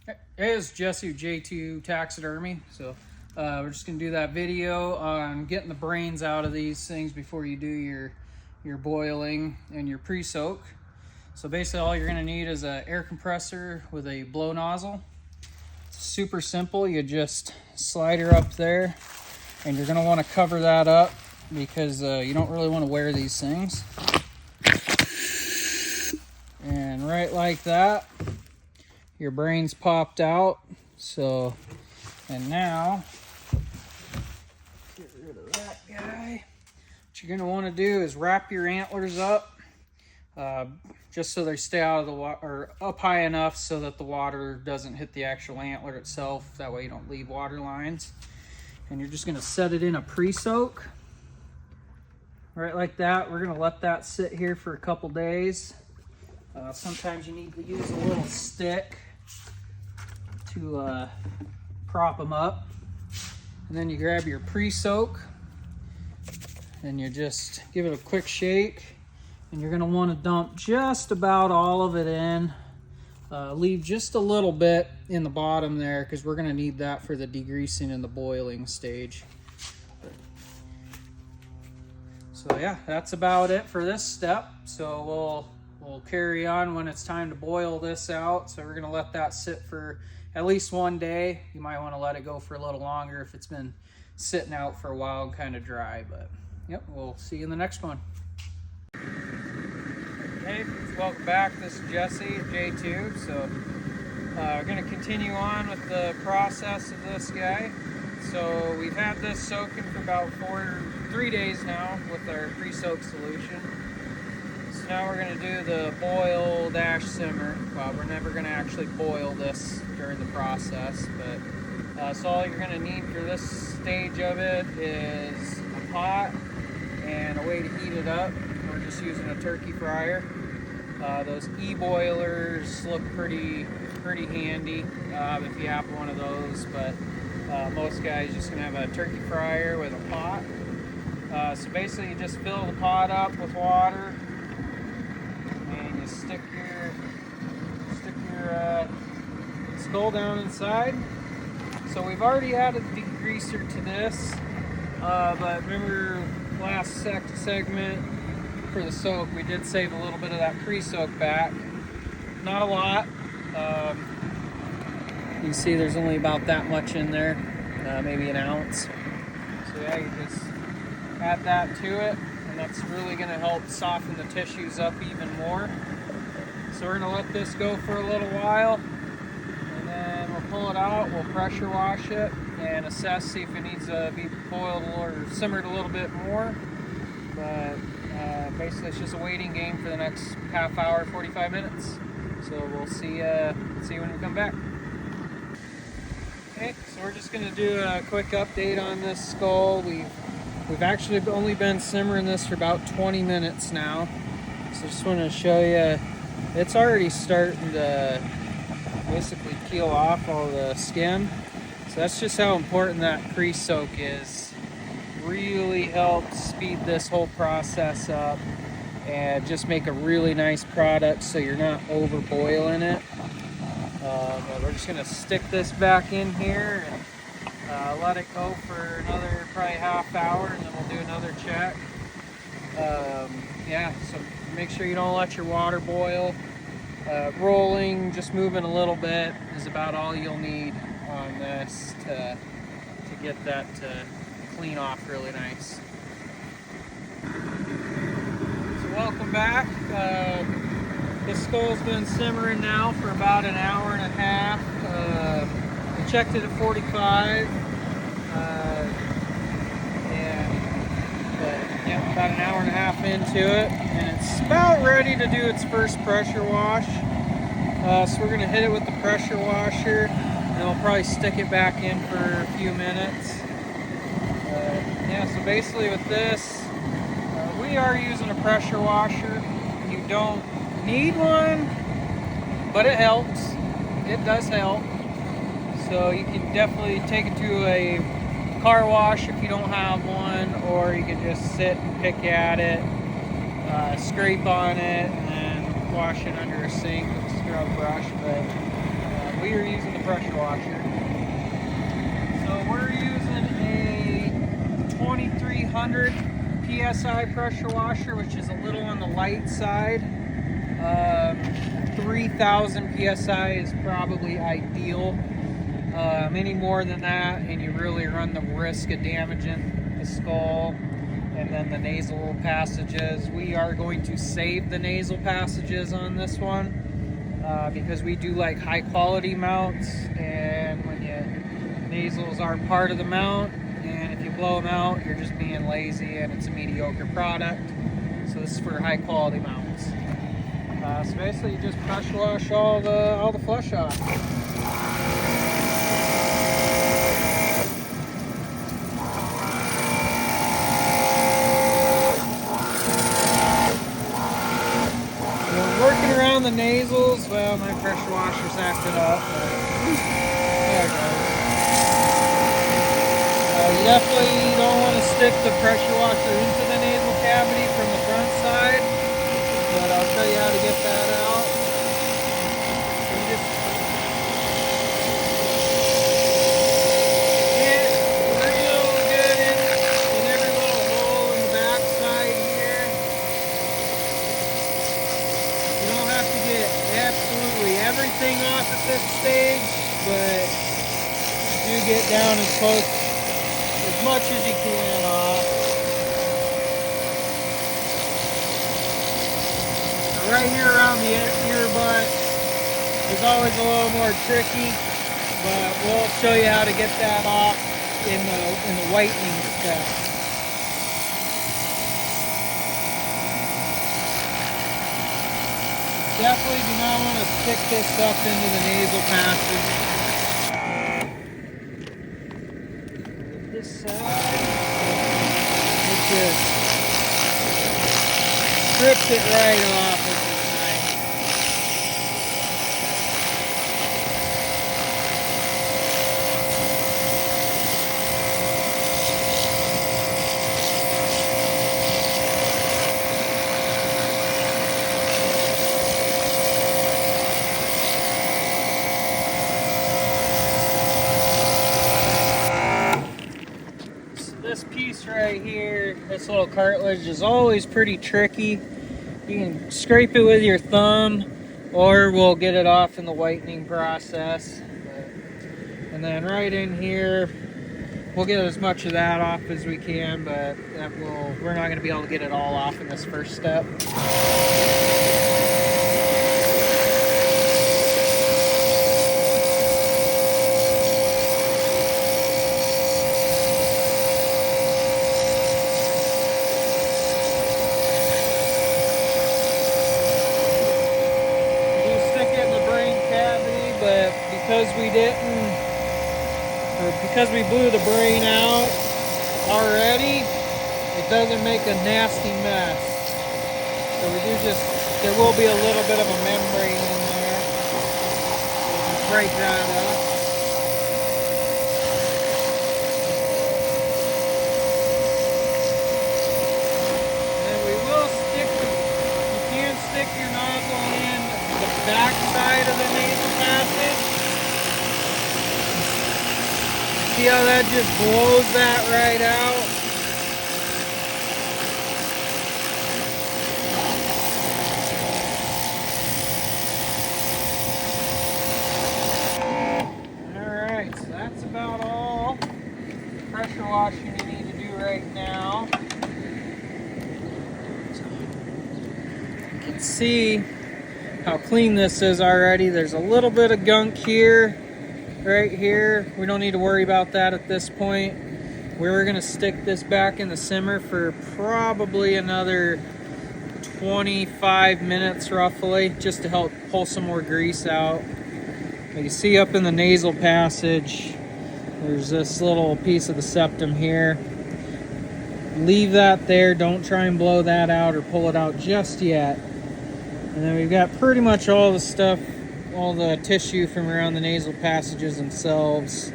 Hey, it's Jesse with J2 Taxidermy. So we're just gonna do that video on getting the brains out of these things before you do your boiling and your pre-soak. So basically all you're gonna need is an air compressor with a blow nozzle. It's super simple. You just slide her up there and you're gonna wanna cover that up because you don't really wanna wear these things. And right like that, your brains popped out. So, and now, get rid of that guy. What you're gonna wanna do is wrap your antlers up, just so they stay out of the water, or up high enough so that the water doesn't hit the actual antler itself. That way you don't leave water lines. And you're just gonna set it in a pre-soak. Right like that. We're gonna let that sit here for a couple days. Sometimes you need to use a little stick to prop them up. And then you grab your pre-soak and you just give it a quick shake, and you're going to want to dump just about all of it in. Leave just a little bit in the bottom there because we're going to need that for the degreasing and the boiling stage. So yeah, that's about it for this step. So we'll carry on when it's time to boil this out. So we're going to let that sit for at least one day. You might want to let it go for a little longer if it's been sitting out for a while and kind of dry. But yep, we'll see you in the next one. Hey, welcome back. This is Jesse at J2. So we're going to continue on with the process of this guy. So we've had this soaking for about 3 days now with our pre-soak solution. So now we're going to do the boil-simmer. Well, we're never going to actually boil this during the process, but so all you're going to need for this stage of it is a pot and a way to heat it up. We're just using a turkey fryer. Those e-boilers look pretty handy if you have one of those, but most guys just gonna have a turkey fryer with a pot. So basically you just fill the pot up with water and you stick your skull down inside. So we've already added degreaser to this, but remember last segment for the soak, we did save a little bit of that pre-soak back. Not a lot. You can see there's only about that much in there, maybe an ounce. So yeah, you just add that to it, and that's really going to help soften the tissues up even more. So we're going to let this go for a little while, and then we'll pull it out, we'll pressure wash it, and assess, see if it needs to be boiled or simmered a little bit more. But basically it's just a waiting game for the next half hour, 45 minutes. So we'll see when we come back. Okay, so we're just going to do a quick update on this skull. We've actually only been simmering this for about 20 minutes now. So just want to show you, it's already starting to basically peel off all the skin. So that's just how important that pre-soak is. Really helps speed this whole process up and just make a really nice product so you're not over boiling it. We're just going to stick this back in here and let it go for another probably half hour, and then we'll do another check. Yeah, so make sure you don't let your water boil. Rolling, just moving a little bit is about all you'll need on this to get that to clean off really nice. So welcome back. This skull's been simmering now for about an hour and a half. We checked it at 45. About an hour and a half into it, and it's about ready to do its first pressure wash. So we're going to hit it with the pressure washer, and we'll probably stick it back in for a few minutes. Yeah, so basically with this, we are using a pressure washer. You don't need one, but it helps. It does help. So you can definitely take it to a car wash if you don't have one, or you can just sit and pick at it, scrape on it, and wash it under a sink with a scrub brush. But we are using the the pressure washer. So we're using a 2300 PSI pressure washer, which is a little on the light side. 3000 PSI is probably ideal. Any more than that and you really run the risk of damaging the skull and then the nasal passages. We are going to save the nasal passages on this one because we do like high quality mounts, and when nasals are part of the mount, and if you blow them out you're just being lazy and it's a mediocre product. So this is for high quality mounts. So basically you just pressure wash all the flush off. Working around the nasals, well, my pressure washer's acted up, but there it goes. You definitely don't want to stick the pressure washer into the nasal cavity from the front side, but I'll show you how to get that out. You just get real good in every little hole in the back side here. You don't have to get absolutely everything off at this stage, but do get down as much as you can off. So right here around the ear butt is always a little more tricky, but we'll show you how to get that off in the whitening step. Definitely do not want to stick this up into the nasal passage. This side, it just strips it right off, which is nice. This piece right here, this little cartilage, is always pretty tricky. You can scrape it with your thumb, or we'll get it off in the whitening process. And then right in here, we'll get as much of that off as we can, but we're not going to be able to get it all off in this first step. Because we blew the brain out already, it doesn't make a nasty mess. So there will be a little bit of a membrane in there. We'll break that up. And we will you can stick your nozzle in the back side of the nasal passage. See how that just blows that right out? Alright, so that's about all pressure washing you need to do right now. You can see how clean this is already. There's a little bit of gunk here. Right here, we don't need to worry about that at this point. We're gonna stick this back in the simmer for probably another 25 minutes roughly, just to help pull some more grease out. You can see up in the nasal passage, there's this little piece of the septum here. Leave that there, don't try and blow that out or pull it out just yet. And then we've got pretty much all the stuff, all the tissue from around the nasal passages themselves,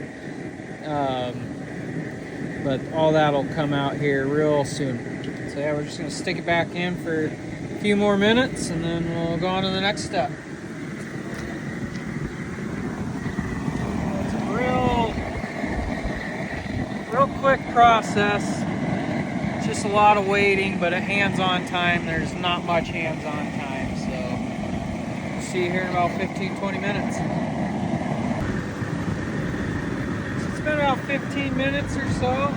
but all that'll come out here real soon. So yeah, we're just going to stick it back in for a few more minutes and then we'll go on to the next step. quick process. It's just a lot of waiting, but at hands-on time, there's not much hands-on time. So we'll see you here in about 15-20 minutes. So it's been about 15 minutes or so.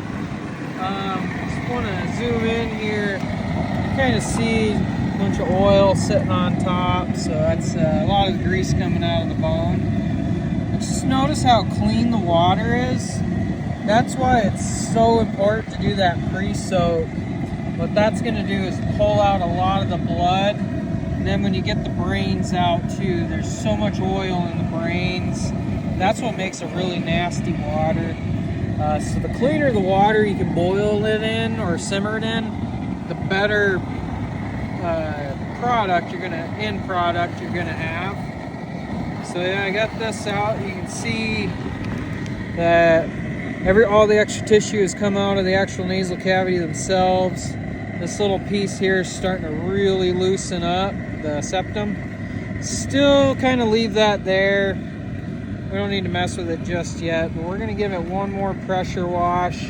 Just want to zoom in here. You kind of see a bunch of oil sitting on top, so that's a lot of the grease coming out of the bone. But just notice how clean the water is. That's why it's so important to do that pre-soak. What that's going to do is pull out a lot of the blood, and then when you get the brains out too, there's so much oil in the brains. That's what makes it really nasty water. So the cleaner the water you can boil it in or simmer it in, the better end product you're gonna have. So yeah, I got this out. You can see that all the extra tissue has come out of the actual nasal cavity themselves. This little piece here is starting to really loosen up, the septum. Still kind of leave that there. We don't need to mess with it just yet, but we're going to give it one more pressure wash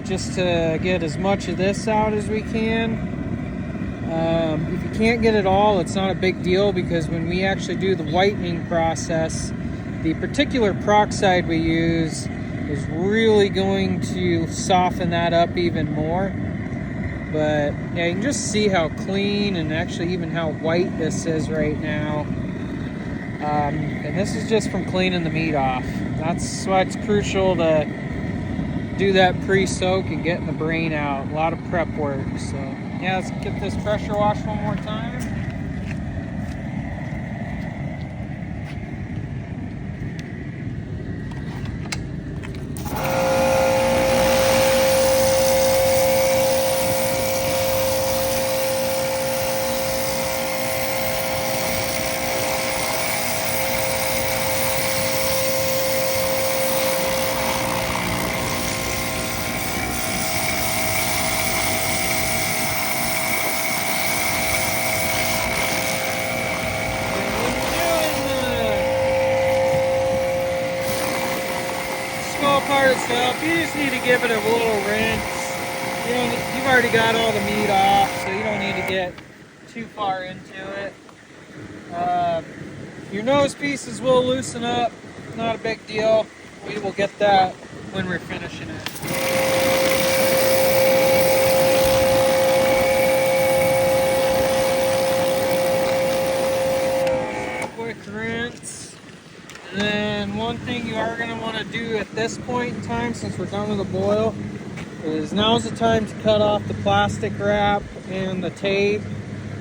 just to get as much of this out as we can. If you can't get it all, it's not a big deal, because when we actually do the whitening process, the particular peroxide we use is really going to soften that up even more. But yeah, you can just see how clean and actually even how white this is right now. And this is just from cleaning the meat off. That's why it's crucial to do that pre-soak and getting the brain out. A lot of prep work. So yeah, let's get this pressure wash one more time. Part itself, you just need to give it a little rinse. You've already got all the meat off, so you don't need to get too far into it. Your nose pieces will loosen up, not a big deal. We will get that when we're finishing it. Quick rinse. And then one thing you are going to want to do at this point in time, since we're done with the boil, is now's the time to cut off the plastic wrap and the tape.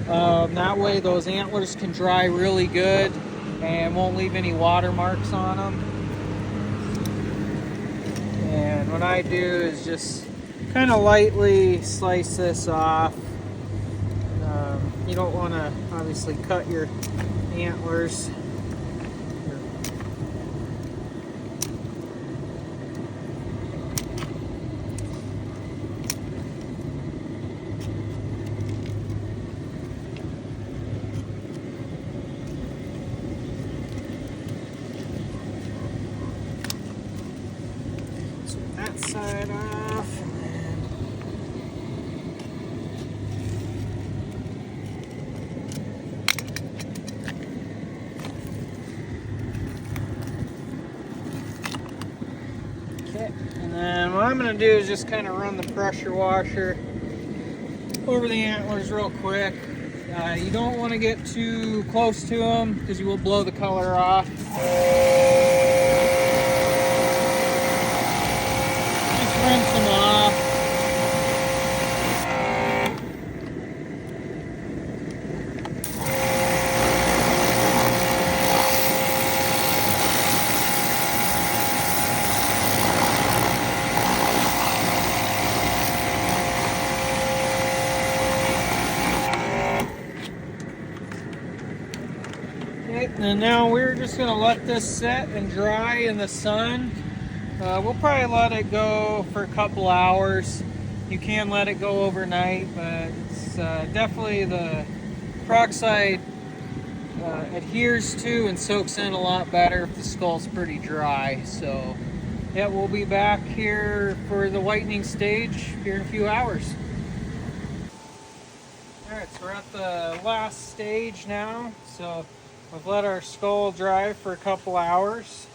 That way those antlers can dry really good and won't leave any watermarks on them. And what I do is just kind of lightly slice this off. You don't want to obviously cut your antlers. That side off, and then okay, and then what I'm going to do is just kind of run the pressure washer over the antlers real quick. You don't want to get too close to them because you will blow the color off. Rinse them off. Okay, and now we're just going to let this set and dry in the sun. We'll probably let it go for a couple hours. You can let it go overnight, but it's definitely the peroxide adheres to and soaks in a lot better if the skull's pretty dry. So yeah, we'll be back here for the whitening stage here in a few hours. Alright, so we're at the last stage now. So we've let our skull dry for a couple hours.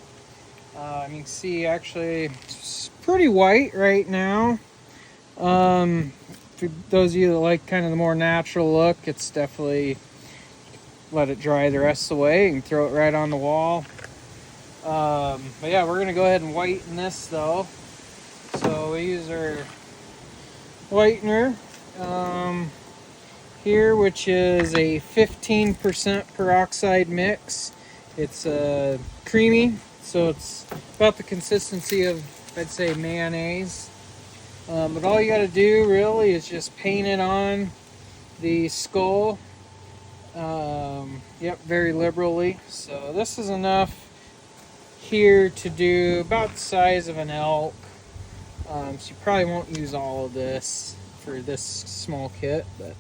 You can see actually it's pretty white right now. For those of you that like kind of the more natural look, it's definitely let it dry the rest of the way and throw it right on the wall. But yeah, we're gonna go ahead and whiten this though. So we use our whitener here, which is a 15% peroxide mix. It's creamy, so it's about the consistency of, I'd say, mayonnaise. But all you got to do really is just paint it on the skull. Yep, very liberally. So this is enough here to do about the size of an elk. So you probably won't use all of this for this small kit, but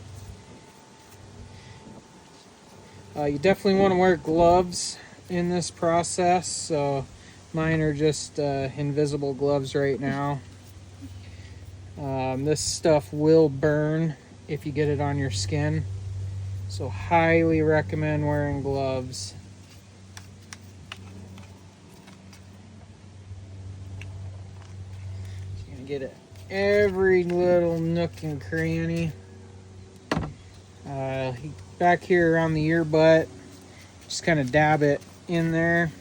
you definitely want to wear gloves in this process. So mine are just invisible gloves right now. This stuff will burn if you get it on your skin, so highly recommend wearing gloves. You're gonna get it every little nook and cranny. Back here around the ear butt, just kind of dab it in there.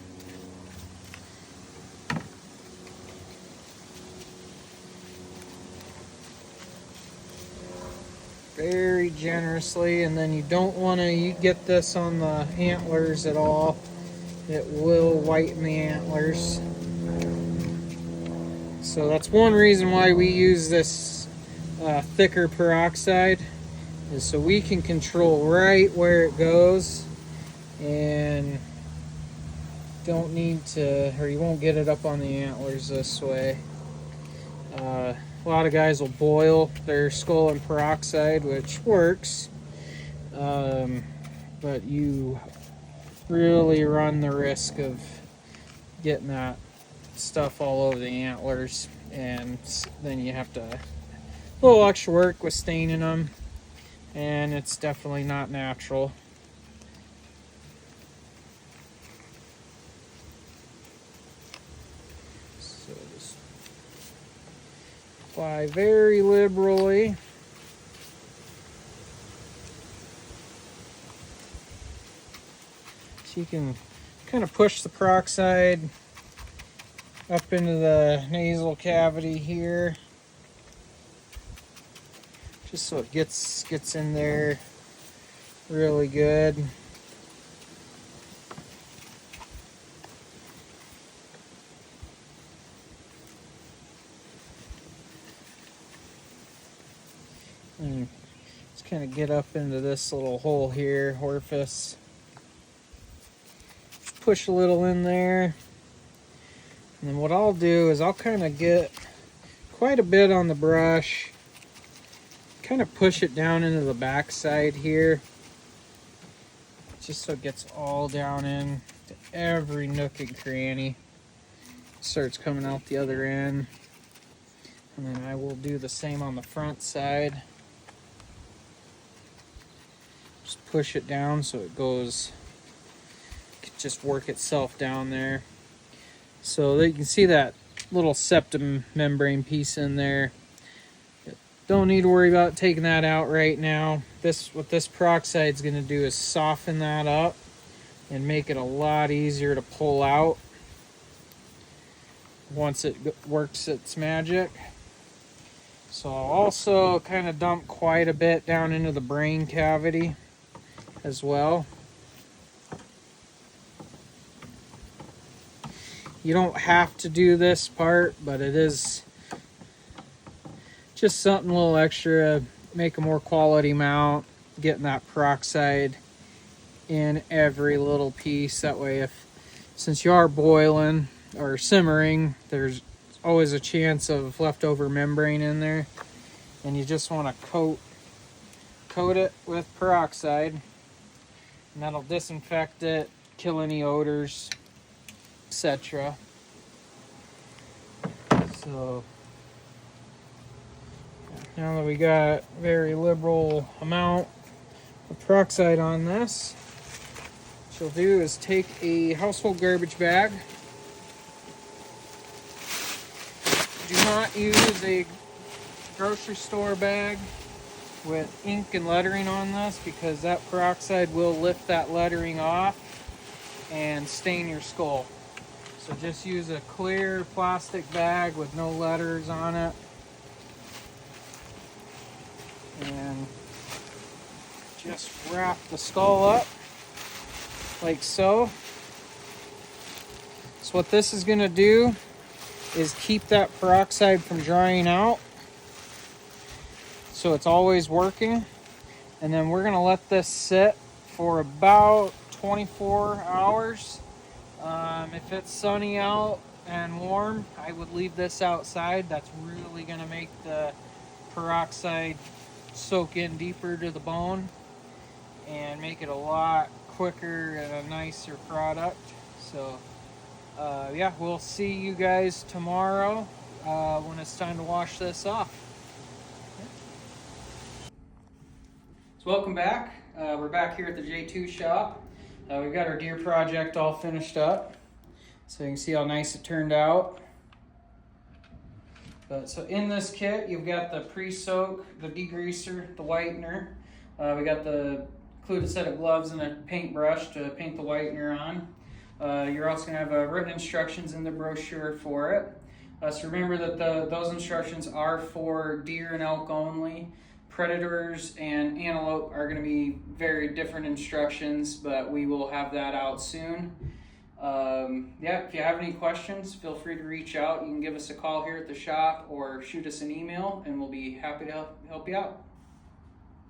Very generously, and then you don't want to get this on the antlers at all. It will whiten the antlers. So that's one reason why we use this thicker peroxide, is so we can control right where it goes and don't need to, or you won't get it up on the antlers this way. A lot of guys will boil their skull in peroxide, which works, but you really run the risk of getting that stuff all over the antlers, and then you have to a little extra work with staining them, and it's definitely not natural. So just apply very liberally. So you can kind of push the peroxide up into the nasal cavity here, just so it gets in there really good. And just kind of get up into this little hole here, orifice. Just push a little in there. And then what I'll do is I'll kind of get quite a bit on the brush, kind of push it down into the back side here, just so it gets all down in to every nook and cranny. Starts coming out the other end. And then I will do the same on the front side. Just push it down so it goes, just work itself down there. So that you can see that little septum membrane piece in there. Don't need to worry about taking that out right now. What this peroxide is going to do is soften that up and make it a lot easier to pull out once it works its magic. So I'll also kind of dump quite a bit down into the brain cavity as well. You don't have to do this part, but it is just something a little extra, make a more quality mount, getting that peroxide in every little piece. That way, since you are boiling or simmering, there's always a chance of leftover membrane in there, and you just want to coat it with peroxide, and that'll disinfect it, kill any odors, etc. So now that we got very liberal amount of peroxide on this, what you'll do is take a household garbage bag. Do not use a grocery store bag with ink and lettering on this, because that peroxide will lift that lettering off and stain your skull. So just use a clear plastic bag with no letters on it, and just wrap the skull up like so. So what this is going to do is keep that peroxide from drying out, so it's always working. And then we're going to let this sit for about 24 hours. If it's sunny out and warm, I would leave this outside. That's really going to make the peroxide soak in deeper to the bone and make it a lot quicker and a nicer product. So yeah, we'll see you guys tomorrow when it's time to wash this off. So welcome back. We're back here at the J2 shop. We've got our deer project all finished up, so you can see how nice it turned out. So in this kit, you've got the pre-soak, the degreaser, the whitener. We got the included set of gloves and a paintbrush to paint the whitener on. You're also going to have written instructions in the brochure for it. So remember that those instructions are for deer and elk only. Predators and antelope are going to be very different instructions, but we will have that out soon. Yeah, if you have any questions, feel free to reach out. You can give us a call here at the shop or shoot us an email, and we'll be happy to help you out.